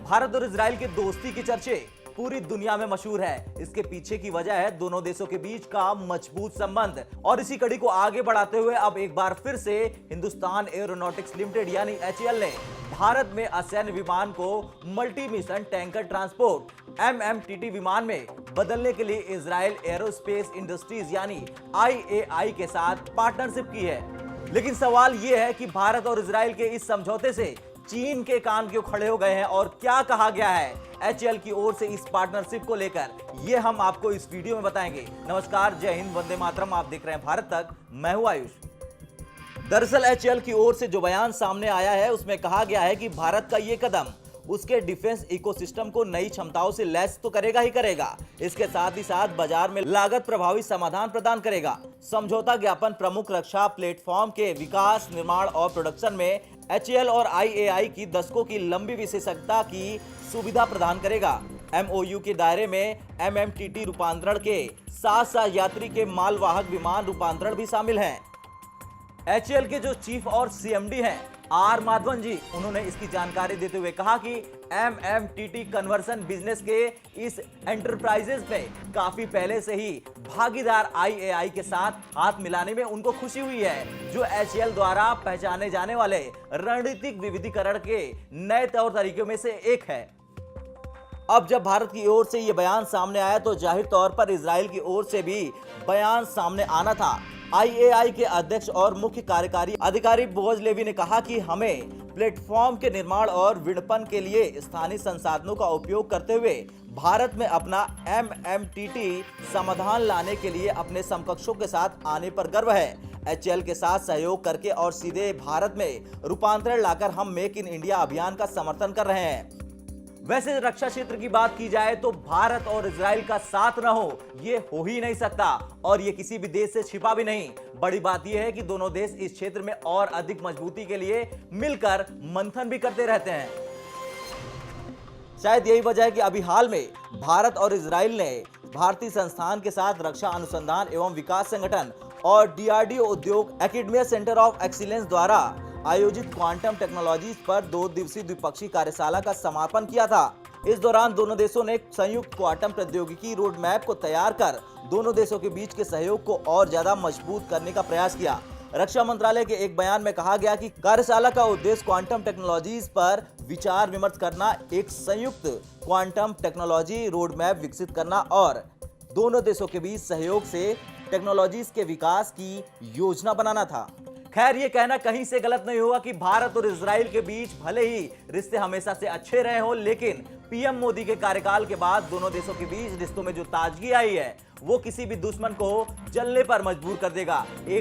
भारत और इजराइल की दोस्ती की चर्चे पूरी दुनिया में मशहूर है। इसके पीछे की वजह है दोनों देशों के बीच का मजबूत संबंध। और इसी कड़ी को आगे बढ़ाते हुए अब एक बार फिर से हिंदुस्तान एरोनॉटिक्स लिमिटेड यानी एचएएल ने भारत में असैन्य विमान को मल्टी मिशन टैंकर ट्रांसपोर्ट एमएमटीटी विमान में बदलने के लिए इजराइल एरोस्पेस इंडस्ट्रीज यानी आईएआई के साथ पार्टनरशिप की है। लेकिन सवाल यह है कि भारत और इजराइल के इस समझौते से चीन के कान क्यों खड़े हो गए हैं और क्या कहा गया है एचएएल की ओर से इस पार्टनरशिप को लेकर, ये हम आपको इस वीडियो में बताएंगे। नमस्कार, जय हिंद, वंदे मातरम। आप देख रहे हैं भारत तक, मैं हूं आयुष। दरअसल एचएएल की ओर से जो बयान सामने आया है उसमें कहा गया है कि भारत का ये कदम उसके डिफेंस इकोसिस्टम को नई क्षमताओं से लैस तो करेगा ही करेगा, इसके साथ ही साथ बाजार में लागत प्रभावी समाधान प्रदान करेगा। समझौता ज्ञापन प्रमुख रक्षा प्लेटफॉर्म के विकास, निर्माण और प्रोडक्शन में एचएएल और आईएआई की दशकों की लंबी विशेषज्ञता की सुविधा प्रदान करेगा। एमओयू के दायरे में एमएमटीटी रूपांतरण के साथ साथ यात्री के मालवाहक विमान रूपांतरण भी शामिल हैं। एचएएल के जो चीफ और सीएमडी हैं आर माधवन जी, उन्होंने इसकी जानकारी देते हुए कहा कि एमएमटीटी कन्वर्सन बिजनेस के इस एंटरप्राइजेस में काफी पहले से ही भागीदार आईएआई के साथ हाथ मिलाने में उनको खुशी हुई है, जो एचएएल द्वारा पहचाने जाने वाले रणनीतिक विविधीकरण के नए तौर तरीकों में से एक है। अब जब भारत की ओर से यह बयान सामने आया तो जाहिर तौर पर इजराइल की ओर से भी बयान सामने आना था। आईएआई के अध्यक्ष और मुख्य कार्यकारी अधिकारी बोअज लेवी ने कहा कि हमें प्लेटफॉर्म के निर्माण और विपणन के लिए स्थानीय संसाधनों का उपयोग करते हुए भारत में अपना एमएमटीटी समाधान लाने के लिए अपने समकक्षों के साथ आने पर गर्व है। एचएएल के साथ सहयोग करके और सीधे भारत में रूपांतरण लाकर हम मेक इन इंडिया अभियान का समर्थन कर रहे हैं। वैसे रक्षा क्षेत्र की बात की जाए तो भारत और इजराइल का साथ न हो ये हो ही नहीं सकता, और ये किसी भी देश से छिपा भी नहीं। बड़ी बात यह है कि दोनों देश इस क्षेत्र में और अधिक मजबूती के लिए मिलकर मंथन भी करते रहते हैं। शायद यही वजह है कि अभी हाल में भारत और इजराइल ने भारतीय संस्थान के साथ रक्षा अनुसंधान एवं विकास संगठन और डीआरडीओ उद्योग एकेडमिया सेंटर ऑफ एक्सीलेंस द्वारा आयोजित क्वांटम टेक्नोलॉजीज पर 2 दिवसीय द्विपक्षीय कार्यशाला का समापन किया था। इस दौरान दोनों देशों ने संयुक्त क्वांटम प्रौद्योगिकी रोड मैप को तैयार कर दोनों देशों के बीच के सहयोग को और ज्यादा मजबूत करने का प्रयास किया। रक्षा मंत्रालय के एक बयान में कहा गया कि कार्यशाला का उद्देश्य क्वांटम टेक्नोलॉजीज पर विचार विमर्श करना, एक संयुक्त क्वांटम टेक्नोलॉजी रोड मैप विकसित करना और दोनों देशों के बीच सहयोग से टेक्नोलॉजीज के विकास की योजना बनाना था। खैर, ये कहना कहीं से गलत नहीं होगा कि भारत और इजराइल के बीच भले ही रिश्ते हमेशा से अच्छे रहे हों, लेकिन पीएम मोदी के कार्यकाल के बाद दोनों देशों के बीच रिश्तों में जो ताजगी आई है वो किसी भी दुश्मन को जलने पर मजबूर कर देगा।